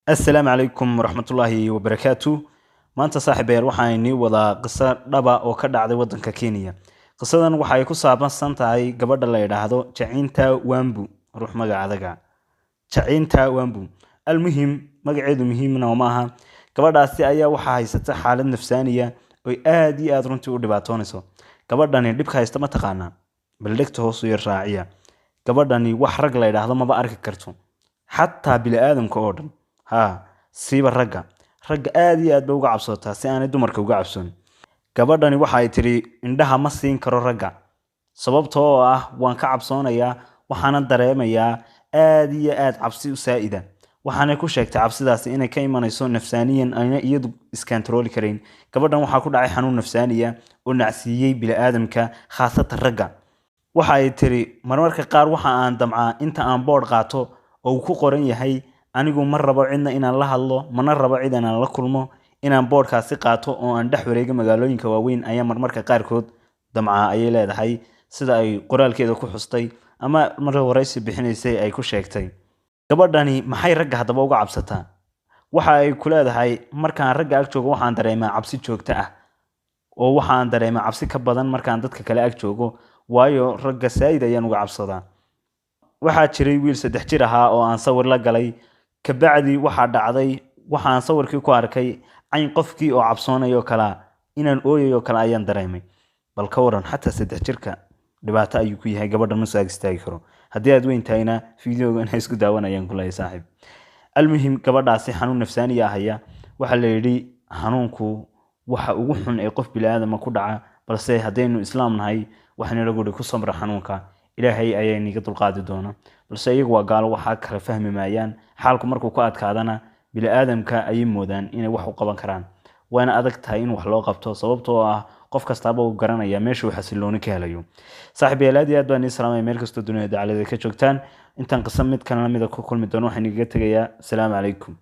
السلام عليكم ورحمة الله وبركاته. maanta saaxiibayaal waxaan inii wadaa qiso dhaba oo ka dhacday wadanka Kenya. Qisadan waxay ku saabsan tahay gabadha la yiraahdo Jacinta Wambu, ruux magacaada. Jacinta Wambu. Almuhim magaceedu muhiimna ma aha. Gabadhaasi ayaa waxa haysata xaalad nafsaaniya oo aad iyo aad runtii u dhibaatoonayso. Gabadhani dhibka haysta ma taqaana. Bal dhigta hoos u yar raaciya. Gabadhani wax rag la yiraahdo ma ba arki karto. Xataa bini'aadamka oo dhan. Siiba ragga aad iyo aad bay uga cabsootaa si aanay dumarka uga cabsoon. Gabadhani waxa ay tiri indhaha ma siin karo ragga sababtoo ah waan ka cabsoonayaa waxaana dareemayaa aad iyo aad cabsi u saa'ida. Waxaanay ku sheegtay cabsidaas inay ka imanayso nafsaaniyan ayna iyadu iskantarooli karayn. Gabadhan waxa ku dhacay xanuun nafsaaniya oo nacsiiyay bini'aadamka khaasatan ragga. Waxa ay tiri marmarka qaar waxa aan damcaa inta aan board qaato oo ku qoran yahay anigu mar rabo cidna inaan la hadlo mana rabo cid inaan la kulmo inaan boardkaasi qaato oo aan dhex wareego magaalooyinka waaweyn ayaa marmarka qaarkood damca ayay leedahay sida ay qoraalkeeda ku xustay ama mar waraysi bixinaysay ay ku sheegtay. Gabadhani maxay ragga hadaba uga cabsataa? Waxa ay ku leedahay markaan ragga ag joogo waxaan dareemaa cabsi joogto ah oo waxaan dareemaa cabsi ka badan markaan dadka kale ag joogo waayo ragga saayid ayaan uga cabsadaa. Waxaa jiray wiil 3 jir ahaa oo aan sawir la galay kabacdi waxa dhacday waxaan sawirkii ku arkay ayn qofkii oo cabsoonayo kala inaan ooyayo kala ayaan dareemay. Bal ka waran xataa 3 jirka dhibaato ayuu ku yahay gabadha ma soo istaagi karo. Haddii aad weyn tahayna fiidiyoga inay isku daawanayaan kulay saaxiib. Almuhim gabadhaasi xanuun nafsaani ah haya waxa la yiri xanuunku waxa ugu xun ee qof bini'aadam ku dhaca balse haddaynu islaam nahay waxaan lagu ku samra xanuunka ilaahay ayaa niga dulqaadi doona balse iyagu waa gaalo waxa kala fahmi maayaan xaalku markuu ku adkaadana bini'aadamka ay moodaan inay wax u qaban karaan waana adag tahay in wax loo qabto sababtoo ah qof kastaba uu garanaya meesha uu xasilooni ka helayo. Saaxiibayaal aad baan islaamay meel kasta dunida dacalada ka joogtaan intaan qisam mid kan la mid ah ku kulmi doono waxaan iga tagayaa. Assalaamu calaykum.